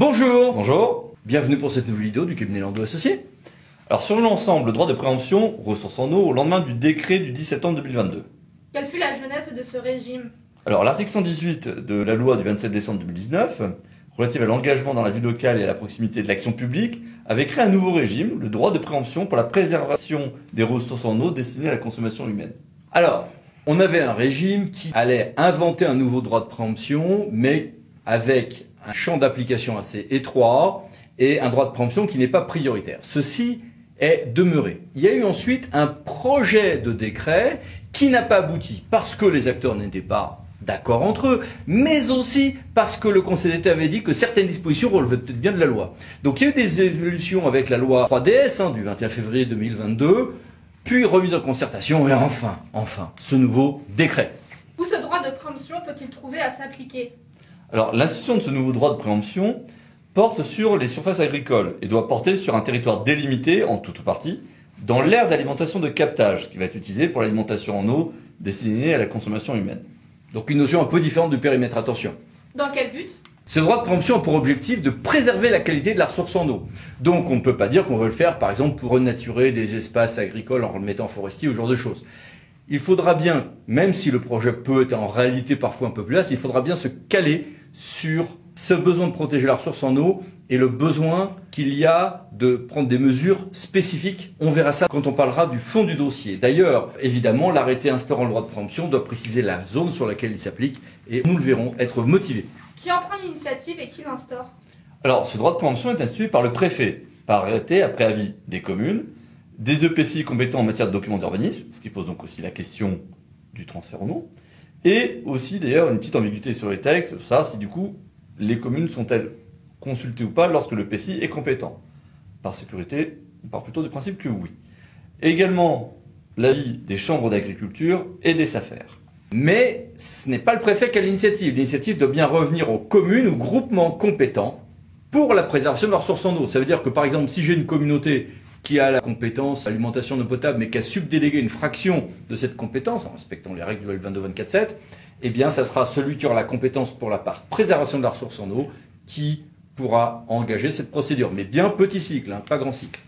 Bonjour. Bonjour. Bienvenue pour cette nouvelle vidéo du cabinet Landau Associés. Alors sur l'ensemble, le droit de préemption, ressources en eau, au lendemain du décret du 10 septembre 2022. Quelle fut la jeunesse de ce régime? Alors l'article 118 de la loi du 27 décembre 2019, relative à l'engagement dans la vie locale et à la proximité de l'action publique, avait créé un nouveau régime, le droit de préemption pour la préservation des ressources en eau destinées à la consommation humaine. Alors, on avait un régime qui allait inventer un nouveau droit de préemption, mais avec un champ d'application assez étroit et un droit de préemption qui n'est pas prioritaire. Ceci est demeuré. Il y a eu ensuite un projet de décret qui n'a pas abouti parce que les acteurs n'étaient pas d'accord entre eux, mais aussi parce que le Conseil d'État avait dit que certaines dispositions relevaient peut-être bien de la loi. Donc il y a eu des évolutions avec la loi 3DS du 21 février 2022, puis remise en concertation, et enfin, ce nouveau décret. Où ce droit de préemption peut-il trouver à s'appliquer? Alors l'institution de ce nouveau droit de préemption porte sur les surfaces agricoles et doit porter sur un territoire délimité, en tout ou partie, dans l'aire d'alimentation de captage, qui va être utilisé pour l'alimentation en eau destinée à la consommation humaine. Donc une notion un peu différente du périmètre, attention. Dans quel but? Ce droit de préemption a pour objectif de préserver la qualité de la ressource en eau. Donc on ne peut pas dire qu'on veut le faire, par exemple, pour renaturer des espaces agricoles en remettant forestiers ou ce genre de choses. Il faudra bien, même si le projet peut être en réalité parfois un peu plus vaste, il faudra bien se caler sur ce besoin de protéger la ressource en eau et le besoin qu'il y a de prendre des mesures spécifiques. On verra ça quand on parlera du fond du dossier. D'ailleurs, évidemment, l'arrêté instaurant le droit de préemption doit préciser la zone sur laquelle il s'applique et nous le verrons être motivé. Qui en prend l'initiative et qui l'instaure? Alors ce droit de préemption est institué par le préfet, par arrêté après avis des communes, des EPCI compétents en matière de documents d'urbanisme, ce qui pose donc aussi la question du transfert en eau, et aussi d'ailleurs une petite ambiguïté sur les textes, pour savoir si du coup les communes sont-elles consultées ou pas lorsque le PCI est compétent. Par sécurité, on part plutôt du principe que oui. Et également l'avis des chambres d'agriculture et des SAFER. Mais ce n'est pas le préfet qui a l'initiative. L'initiative doit bien revenir aux communes ou groupements compétents pour la préservation de la ressource en eau. Ça veut dire que par exemple, si j'ai une communauté qui a la compétence alimentation en eau potable, mais qui a subdélégué une fraction de cette compétence, en respectant les règles du L22-24-7, eh bien, ça sera celui qui aura la compétence pour la part préservation de la ressource en eau qui pourra engager cette procédure. Mais bien petit cycle, pas grand cycle.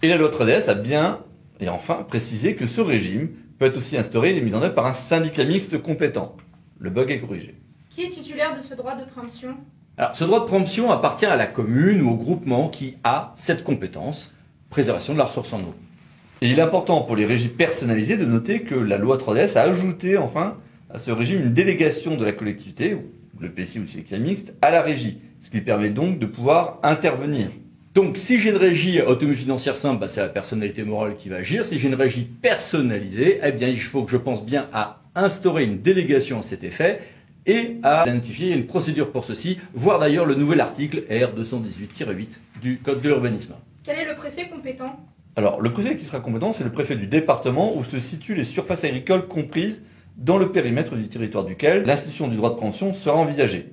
Et la loi 3DS a bien, et enfin, précisé que ce régime peut être aussi instauré et mis en œuvre par un syndicat mixte compétent. Le bug est corrigé. Qui est titulaire de ce droit de préemption? Alors, ce droit de préemption appartient à la commune ou au groupement qui a cette compétence, préservation de la ressource en eau. Et il est important pour les régies personnalisées de noter que la loi 3DS a ajouté enfin à ce régime une délégation de la collectivité, ou le PCI ou le syndicat mixte, à la régie, ce qui permet donc de pouvoir intervenir. Donc si j'ai une régie autonomie financière simple, c'est la personnalité morale qui va agir. Si j'ai une régie personnalisée, eh bien il faut que je pense bien à instaurer une délégation à cet effet et à notifier une procédure pour ceci, voire d'ailleurs le nouvel article R218-8 du Code de l'urbanisme. Quel est le préfet compétent? Alors le préfet qui sera compétent, c'est le préfet du département où se situent les surfaces agricoles comprises dans le périmètre du territoire duquel l'institution du droit de préemption sera envisagée.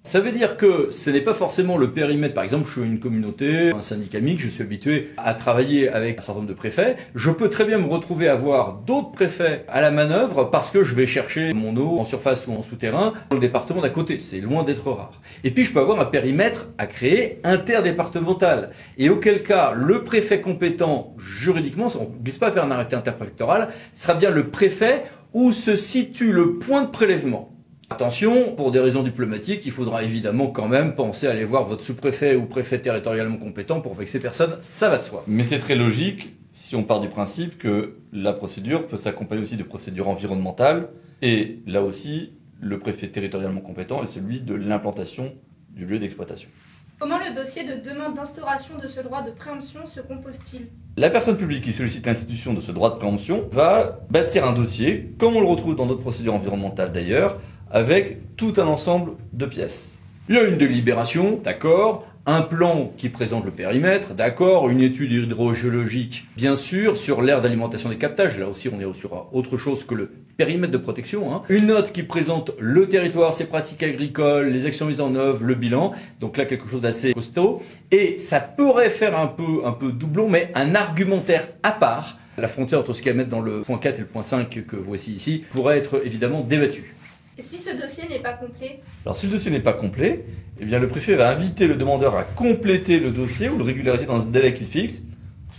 Ça veut dire que ce n'est pas forcément le périmètre. Par exemple, je suis une communauté, un syndicat mixte, je suis habitué à travailler avec un certain nombre de préfets. Je peux très bien me retrouver à avoir d'autres préfets à la manœuvre parce que je vais chercher mon eau en surface ou en souterrain dans le département d'à côté. C'est loin d'être rare. Et puis, je peux avoir un périmètre à créer interdépartemental. Et auquel cas, le préfet compétent juridiquement, on ne glisse pas vers un arrêté interpréfectoral, sera bien le préfet où se situe le point de prélèvement. Attention, pour des raisons diplomatiques, il faudra évidemment quand même penser à aller voir votre sous-préfet ou préfet territorialement compétent pour vexer personne, ça va de soi. Mais c'est très logique si on part du principe que la procédure peut s'accompagner aussi de procédures environnementales et là aussi, le préfet territorialement compétent est celui de l'implantation du lieu d'exploitation. Comment le dossier de demande d'instauration de ce droit de préemption se compose-t-il? La personne publique qui sollicite l'institution de ce droit de préemption va bâtir un dossier, comme on le retrouve dans d'autres procédures environnementales d'ailleurs, avec tout un ensemble de pièces. Il y a une délibération, d'accord, un plan qui présente le périmètre, d'accord, une étude hydrogéologique, bien sûr, sur l'aire d'alimentation des captages, là aussi on est sur autre chose que le périmètre de protection, une note qui présente le territoire, ses pratiques agricoles, les actions mises en œuvre, le bilan, donc là quelque chose d'assez costaud, et ça pourrait faire un peu doublon, mais un argumentaire à part, la frontière entre ce qu'il y a à mettre dans le point 4 et le point 5 que voici ici, pourrait être évidemment débattue. Et si ce dossier n'est pas complet? Alors si le dossier n'est pas complet, eh bien, le préfet va inviter le demandeur à compléter le dossier ou le régulariser dans un délai qu'il fixe.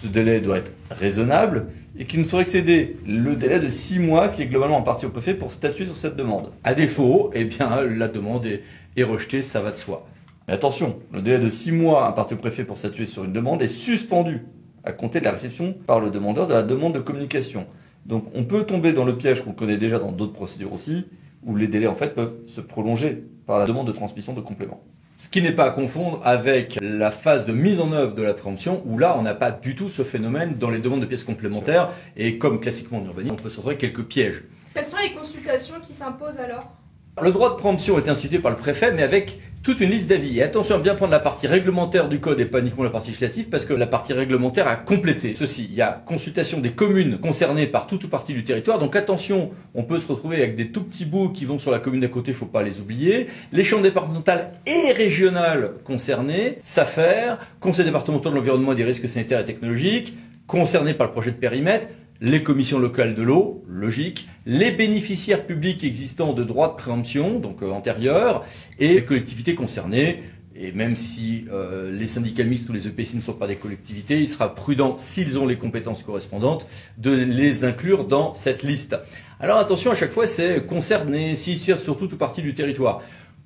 Ce délai doit être raisonnable et qui ne saurait excéder le délai de 6 mois qui est globalement imparti au préfet pour statuer sur cette demande. À défaut, eh bien, la demande est rejetée, ça va de soi. Mais attention, le délai de 6 mois imparti au préfet pour statuer sur une demande est suspendu à compter de la réception par le demandeur de la demande de communication. Donc on peut tomber dans le piège qu'on connaît déjà dans d'autres procédures aussi, où les délais en fait peuvent se prolonger par la demande de transmission de compléments. Ce qui n'est pas à confondre avec la phase de mise en œuvre de la préemption, où là on n'a pas du tout ce phénomène dans les demandes de pièces complémentaires, et comme classiquement en urbanisme, on peut se retrouver quelques pièges. Quelles sont les consultations qui s'imposent alors? Le droit de préemption est institué par le préfet, mais avec toute une liste d'avis. Et attention à bien prendre la partie réglementaire du code et pas uniquement la partie législative, parce que la partie réglementaire a complété ceci. Il y a consultation des communes concernées par toute ou partie du territoire. Donc attention, on peut se retrouver avec des tout petits bouts qui vont sur la commune d'à côté, il ne faut pas les oublier. Les chambres départementales et régionales concernées, SAFER, Conseil départemental de l'environnement et des risques sanitaires et technologiques, concernés par le projet de périmètre, les commissions locales de l'eau, logique, les bénéficiaires publics existants de droits de préemption, donc antérieurs, et les collectivités concernées. Et même si les syndicats mixtes ou les EPCI ne sont pas des collectivités, il sera prudent, s'ils ont les compétences correspondantes, de les inclure dans cette liste. Alors attention, à chaque fois, c'est concerné, surtout toute partie du territoire.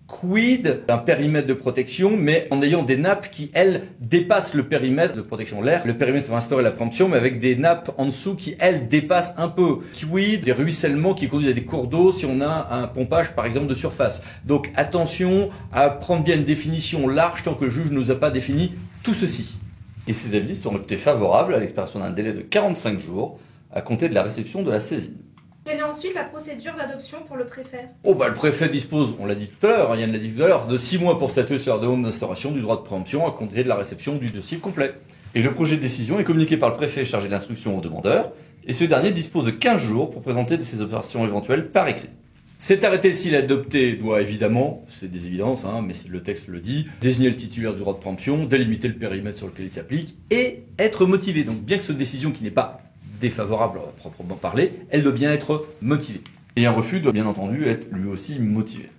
Quid d'un périmètre de protection, mais en ayant des nappes qui, elles, dépassent le périmètre de protection. L'air, le périmètre va instaurer la préemption, mais avec des nappes en dessous qui, elles, dépassent un peu. Quid des ruissellements qui conduisent à des cours d'eau si on a un pompage, par exemple, de surface. Donc attention à prendre bien une définition large tant que le juge ne nous a pas défini tout ceci. Et ces avis sont réputés favorables à l'expiration d'un délai de 45 jours à compter de la réception de la saisine. Quelle est ensuite la procédure d'adoption pour le préfet? Le préfet dispose, on l'a dit tout à l'heure, Yann l'a dit tout à l'heure, de 6 mois pour statuer sur la demande d'instauration du droit de préemption à compter de la réception du dossier complet. Et le projet de décision est communiqué par le préfet chargé d'instruction au demandeur, et ce dernier dispose de 15 jours pour présenter ses observations éventuelles par écrit. Cet arrêté, s'il est adopté, doit évidemment, c'est des évidences, mais le texte le dit, désigner le titulaire du droit de préemption, délimiter le périmètre sur lequel il s'applique, et être motivé. Donc bien que cette décision qui n'est pas défavorable à proprement parler, elle doit bien être motivée. Et un refus doit bien entendu être lui aussi motivé.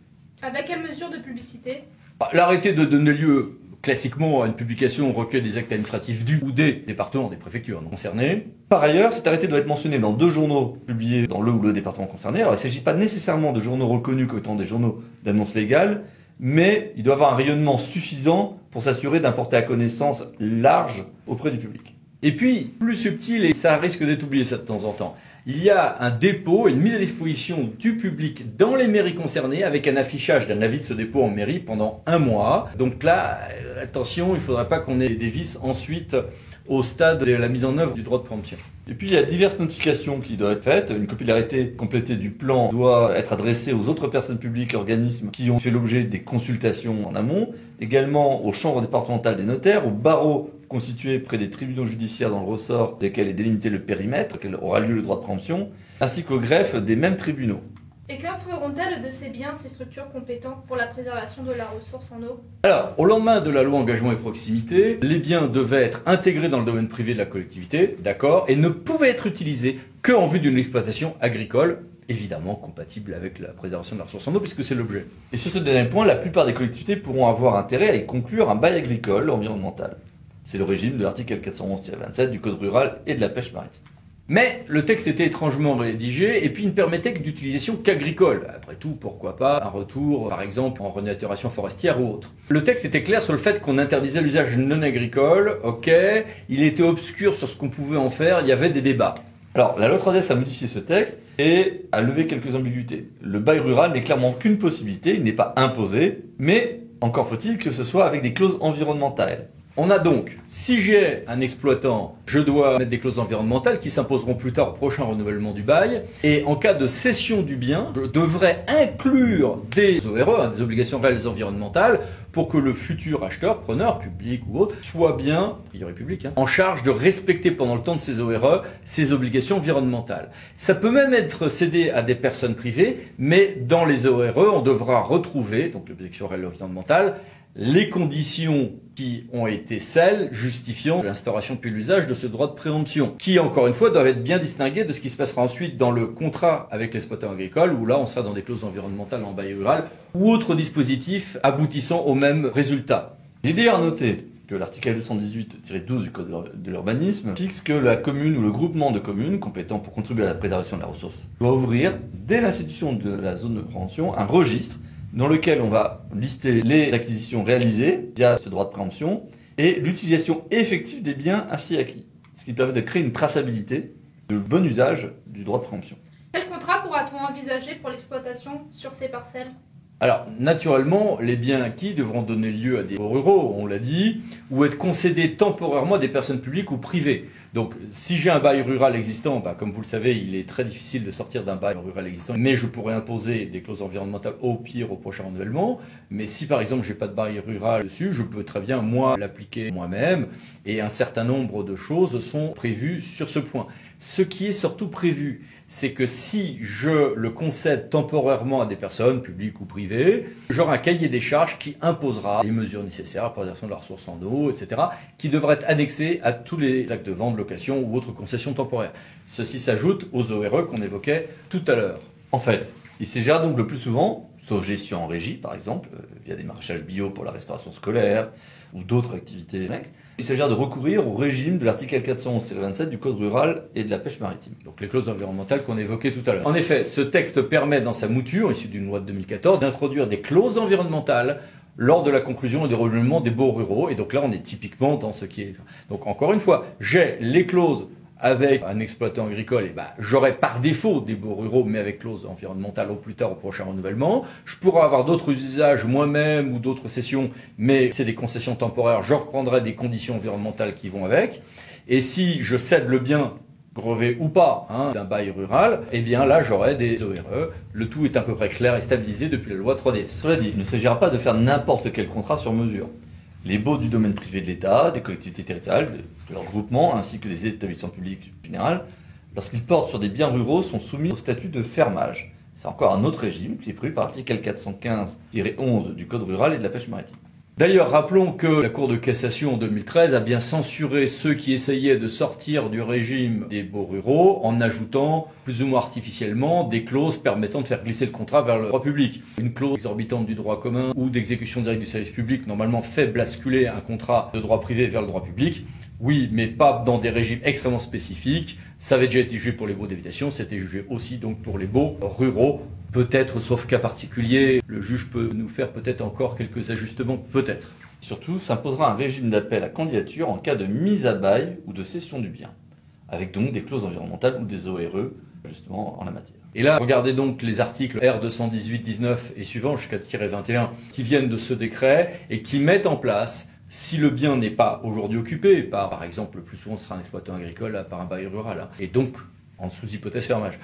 Avec quelle mesure de publicité? L'arrêté de donner lieu classiquement à une publication au recueil des actes administratifs du ou des départements, des préfectures concernées. Par ailleurs, cet arrêté doit être mentionné dans 2 journaux publiés dans le ou le département concerné. Alors il ne s'agit pas nécessairement de journaux reconnus comme étant des journaux d'annonce légale, mais il doit avoir un rayonnement suffisant pour s'assurer d'un porté à connaissance large auprès du public. Et puis, plus subtil, et ça risque d'être oublié ça de temps en temps, il y a un dépôt, une mise à disposition du public dans les mairies concernées avec un affichage d'un avis de ce dépôt en mairie pendant 1 mois. Donc là, attention, il ne faudra pas qu'on ait des vices ensuite au stade de la mise en œuvre du droit de préemption. Et puis il y a diverses notifications qui doivent être faites. Une copie de l'arrêté complété du plan doit être adressée aux autres personnes publiques et organismes qui ont fait l'objet des consultations en amont, également aux chambres départementales des notaires, aux barreaux constitués près des tribunaux judiciaires dans le ressort desquels est délimité le périmètre, auquel aura lieu le droit de préemption, ainsi qu'au greffe des mêmes tribunaux. Et que feront-elles de ces biens, ces structures compétentes pour la préservation de la ressource en eau? Alors, au lendemain de la loi engagement et proximité, les biens devaient être intégrés dans le domaine privé de la collectivité, d'accord, et ne pouvaient être utilisés qu'en vue d'une exploitation agricole, évidemment compatible avec la préservation de la ressource en eau, puisque c'est l'objet. Et sur ce dernier point, la plupart des collectivités pourront avoir intérêt à y conclure un bail agricole environnemental. C'est le régime de l'article L411-27 du Code rural et de la pêche maritime. Mais le texte était étrangement rédigé et puis il ne permettait que d'utilisation qu'agricole. Après tout, pourquoi pas un retour, par exemple, en renaturation forestière ou autre. Le texte était clair sur le fait qu'on interdisait l'usage non agricole, ok. Il était obscur sur ce qu'on pouvait en faire, il y avait des débats. Alors, la loi 3S a modifié ce texte et a levé quelques ambiguïtés. Le bail rural n'est clairement qu'une possibilité, il n'est pas imposé, mais encore faut-il que ce soit avec des clauses environnementales. On a donc, si j'ai un exploitant, je dois mettre des clauses environnementales qui s'imposeront plus tard au prochain renouvellement du bail. Et en cas de cession du bien, je devrais inclure des ORE, des obligations réelles environnementales, pour que le futur acheteur, preneur, public ou autre, soit bien, a priori public, en charge de respecter pendant le temps de ces ORE, ces obligations environnementales. Ça peut même être cédé à des personnes privées, mais dans les ORE, on devra retrouver, donc l'obligation réelle environnementale, les conditions qui ont été celles justifiant l'instauration puis l'usage de ce droit de préemption, qui, encore une fois, doivent être bien distingués de ce qui se passera ensuite dans le contrat avec l'exploitant agricole, où là, on sera dans des clauses environnementales en bail rural, ou autres dispositifs aboutissant au même résultat. Il est d'ailleurs à noter que l'article 218-12 du Code de l'urbanisme fixe que la commune ou le groupement de communes compétent pour contribuer à la préservation de la ressource doit ouvrir, dès l'institution de la zone de préemption, un registre dans lequel on va lister les acquisitions réalisées via ce droit de préemption et l'utilisation effective des biens ainsi acquis, ce qui permet de créer une traçabilité de bon usage du droit de préemption. Quel contrat pourra-t-on envisager pour l'exploitation sur ces parcelles ? Alors, naturellement, les biens acquis devront donner lieu à des baux ruraux, on l'a dit, ou être concédés temporairement à des personnes publiques ou privées. Donc, si j'ai un bail rural existant, comme vous le savez, il est très difficile de sortir d'un bail rural existant, mais je pourrais imposer des clauses environnementales au pire au prochain renouvellement. Mais si, par exemple, j'ai pas de bail rural dessus, je peux très bien, moi, l'appliquer moi-même, et un certain nombre de choses sont prévues sur ce point. Ce qui est surtout prévu, c'est que si je le concède temporairement à des personnes, publiques ou privées, j'aurai un cahier des charges qui imposera les mesures nécessaires à la préservation de la ressource en eau, etc., qui devraient être annexés à tous les actes de vente, location ou autres concessions temporaires. Ceci s'ajoute aux ORE qu'on évoquait tout à l'heure. En fait, il s'agira donc le plus souvent, sauf gestion en régie par exemple, via des maraîchages bio pour la restauration scolaire ou d'autres activités annexes, il s'agira de recourir au régime de l'article 411-27 du Code rural et de la pêche maritime. Donc les clauses environnementales qu'on évoquait tout à l'heure. En effet, ce texte permet dans sa mouture, issue d'une loi de 2014, d'introduire des clauses environnementales lors de la conclusion et du renouvellement des baux ruraux. Et donc là, on est typiquement dans ce qui est... Donc encore une fois, j'ai les clauses avec un exploitant agricole, et j'aurai par défaut des baux ruraux, mais avec clause environnementale au plus tard au prochain renouvellement. Je pourrais avoir d'autres usages moi-même ou d'autres cessions, mais c'est des concessions temporaires. Je reprendrai des conditions environnementales qui vont avec. Et si je cède le bien, grevé ou pas, d'un bail rural, eh bien là j'aurai des ORE. Le tout est à peu près clair et stabilisé depuis la loi 3DS. Cela dit, il ne s'agira pas de faire n'importe quel contrat sur mesure. Les baux du domaine privé de l'État, des collectivités territoriales, de leurs groupements, ainsi que des établissements publics en général, lorsqu'ils portent sur des biens ruraux, sont soumis au statut de fermage. C'est encore un autre régime qui est prévu par l'article 415-11 du Code rural et de la pêche maritime. D'ailleurs, rappelons que la Cour de cassation en 2013 a bien censuré ceux qui essayaient de sortir du régime des baux ruraux en ajoutant, plus ou moins artificiellement, des clauses permettant de faire glisser le contrat vers le droit public. Une clause exorbitante du droit commun ou d'exécution directe du service public, normalement, fait basculer un contrat de droit privé vers le droit public. Oui, mais pas dans des régimes extrêmement spécifiques. Ça avait déjà été jugé pour les baux d'habitation, c'était jugé aussi donc pour les baux ruraux. Peut-être, sauf cas particulier, le juge peut nous faire peut-être encore quelques ajustements, peut-être. Surtout, s'imposera un régime d'appel à candidature en cas de mise à bail ou de cession du bien, avec donc des clauses environnementales ou des ORE, justement, en la matière. Et là, regardez donc les articles R218-19 et suivants jusqu'à -21 qui viennent de ce décret et qui mettent en place, si le bien n'est pas aujourd'hui occupé par exemple, le plus souvent ce sera un exploitant agricole par un bail rural, et donc en sous-hypothèse fermage.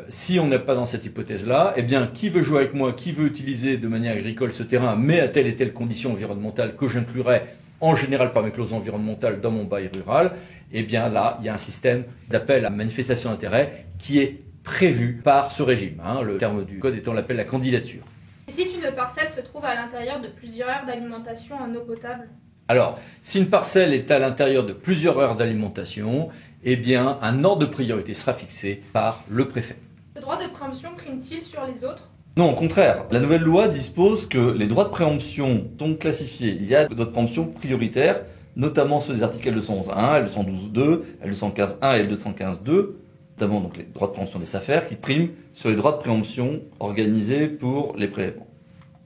Si on n'est pas dans cette hypothèse-là, eh bien, qui veut jouer avec moi, qui veut utiliser de manière agricole ce terrain, mais à telle et telle condition environnementale que j'inclurai en général par mes clauses environnementales dans mon bail rural, eh bien là, il y a un système d'appel à manifestation d'intérêt qui est prévu par ce régime. Le terme du code étant l'appel à candidature. Et si une parcelle se trouve à l'intérieur de plusieurs aires d'alimentation en eau potable ? Alors, si une parcelle est à l'intérieur de plusieurs heures d'alimentation, eh bien, un ordre de priorité sera fixé par le préfet. Le droit de préemption prime-t-il sur les autres ? Non, au contraire. La nouvelle loi dispose que les droits de préemption sont classifiés. Il y a des droits de préemption prioritaires, notamment ceux des articles L211.1, L212.2, L215.1 et L215.2, notamment donc les droits de préemption des SAFER qui priment sur les droits de préemption organisés pour les prélèvements.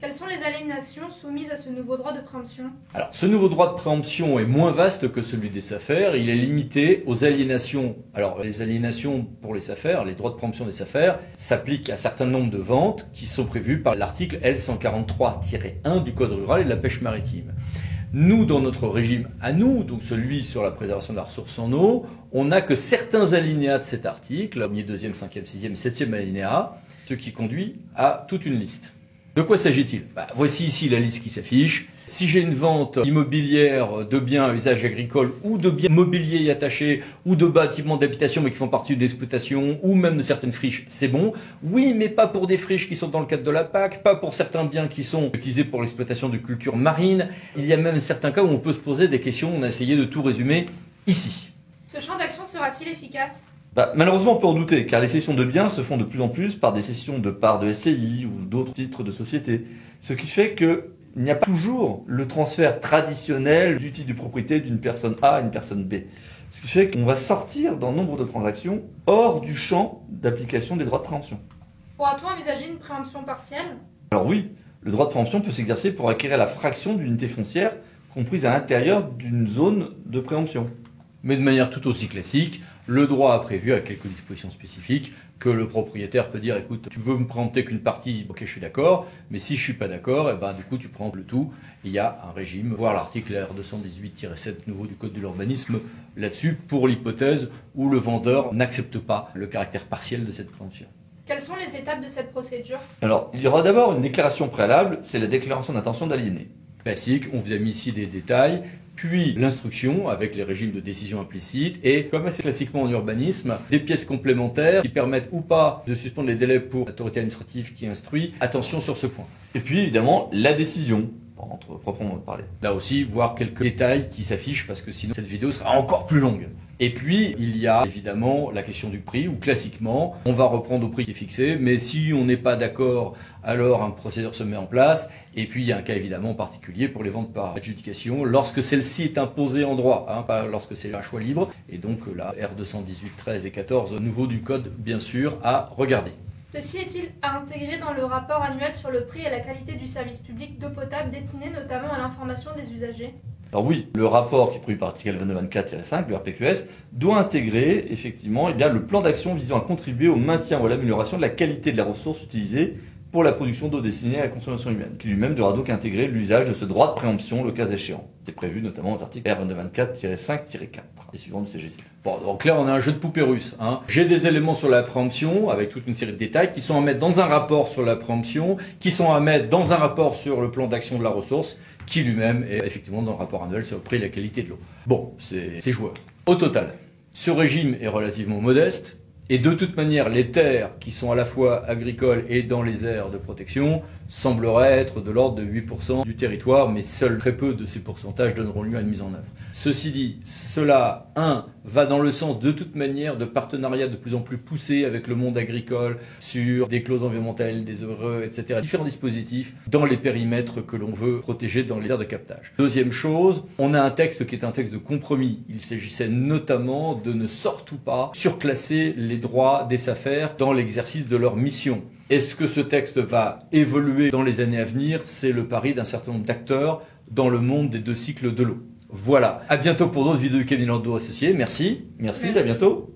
Quelles sont les aliénations soumises à ce nouveau droit de préemption ? Alors, ce nouveau droit de préemption est moins vaste que celui des SAFER. Il est limité aux aliénations. Alors, les aliénations pour les SAFER, les droits de préemption des SAFER, s'appliquent à un certain nombre de ventes qui sont prévues par l'article L143-1 du Code rural et de la pêche maritime. Nous, dans notre régime à nous, donc celui sur la préservation de la ressource en eau, on n'a que certains alinéas de cet article, 1er, 2e, 5e, 6e, 7e alinéa, ce qui conduit à toute une liste. De quoi s'agit-il ? Voici ici la liste qui s'affiche. Si j'ai une vente immobilière de biens à usage agricole ou de biens mobiliers attachés ou de bâtiments d'habitation mais qui font partie de l'exploitation ou même de certaines friches, c'est bon. Oui, mais pas pour des friches qui sont dans le cadre de la PAC, pas pour certains biens qui sont utilisés pour l'exploitation de cultures marines. Il y a même certains cas où on peut se poser des questions. On a essayé de tout résumer ici. Ce champ d'action sera-t-il efficace? Malheureusement, on peut en douter, car les cessions de biens se font de plus en plus par des cessions de parts de SCI ou d'autres titres de société. Ce qui fait qu'il n'y a pas toujours le transfert traditionnel du titre de propriété d'une personne A à une personne B. Ce qui fait qu'on va sortir dans nombre de transactions hors du champ d'application des droits de préemption. Pourra-t-on envisager une préemption partielle? Alors oui, le droit de préemption peut s'exercer pour acquérir la fraction d'une unité foncière comprise à l'intérieur d'une zone de préemption. Mais de manière tout aussi classique, le droit a prévu, à quelques dispositions spécifiques, que le propriétaire peut dire, écoute, tu veux me préempter qu'une partie, ok, je suis d'accord, mais si je suis pas d'accord, du coup, tu prends le tout. Il y a un régime, voire l'article R218-7 nouveau du Code de l'urbanisme là-dessus, pour l'hypothèse où le vendeur n'accepte pas le caractère partiel de cette préemption. Quelles sont les étapes de cette procédure? Alors, il y aura d'abord une déclaration préalable, c'est la déclaration d'intention d'aliéner. Classique, on vous a mis ici des détails, puis l'instruction avec les régimes de décision implicite et, comme assez classiquement en urbanisme, des pièces complémentaires qui permettent ou pas de suspendre les délais pour l'autorité administrative qui instruit. Attention sur ce point. Et puis évidemment, la décision, entre proprement parler. Là aussi, voir quelques détails qui s'affichent parce que sinon cette vidéo sera encore plus longue. Et puis, il y a évidemment la question du prix où classiquement, on va reprendre au prix qui est fixé, mais si on n'est pas d'accord, alors un procédure se met en place. Et puis, il y a un cas évidemment particulier pour les ventes par adjudication, lorsque celle-ci est imposée en droit, pas lorsque c'est un choix libre. Et donc là, R218, 13 et 14, nouveau du code, bien sûr, à regarder. Ceci est-il à intégrer dans le rapport annuel sur le prix et la qualité du service public d'eau potable destiné notamment à l'information des usagers? Alors oui, le rapport qui est prévu par l'article 2224-5 du RPQS doit intégrer effectivement le plan d'action visant à contribuer au maintien ou à l'amélioration de la qualité de la ressource utilisée pour la production d'eau destinée à la consommation humaine, qui lui-même devra donc intégrer l'usage de ce droit de préemption le cas échéant. C'est prévu notamment aux articles R2224-5-4 et suivants du CGC. Bon, donc là on a un jeu de poupée russe. J'ai des éléments sur la préemption avec toute une série de détails qui sont à mettre dans un rapport sur la préemption, qui sont à mettre dans un rapport sur le plan d'action de la ressource, qui lui-même est effectivement dans le rapport annuel sur le prix et la qualité de l'eau. Bon, c'est joueur. Au total, ce régime est relativement modeste. Et de toute manière, les terres qui sont à la fois agricoles et dans les aires de protection sembleraient être de l'ordre de 8% du territoire, mais seuls très peu de ces pourcentages donneront lieu à une mise en œuvre. Ceci dit, cela, va dans le sens de toute manière de partenariats de plus en plus poussés avec le monde agricole sur des clauses environnementales, des heureux, etc. Différents dispositifs dans les périmètres que l'on veut protéger dans les aires de captage. Deuxième chose, on a un texte qui est un texte de compromis. Il s'agissait notamment de ne surtout pas surclasser les droits des SAFER dans l'exercice de leur mission. Est-ce que ce texte va évoluer dans les années à venir? C'est le pari d'un certain nombre d'acteurs dans le monde des deux cycles de l'eau. Voilà. À bientôt pour d'autres vidéos du cabinet Landau Associés. Merci. Merci, à bientôt.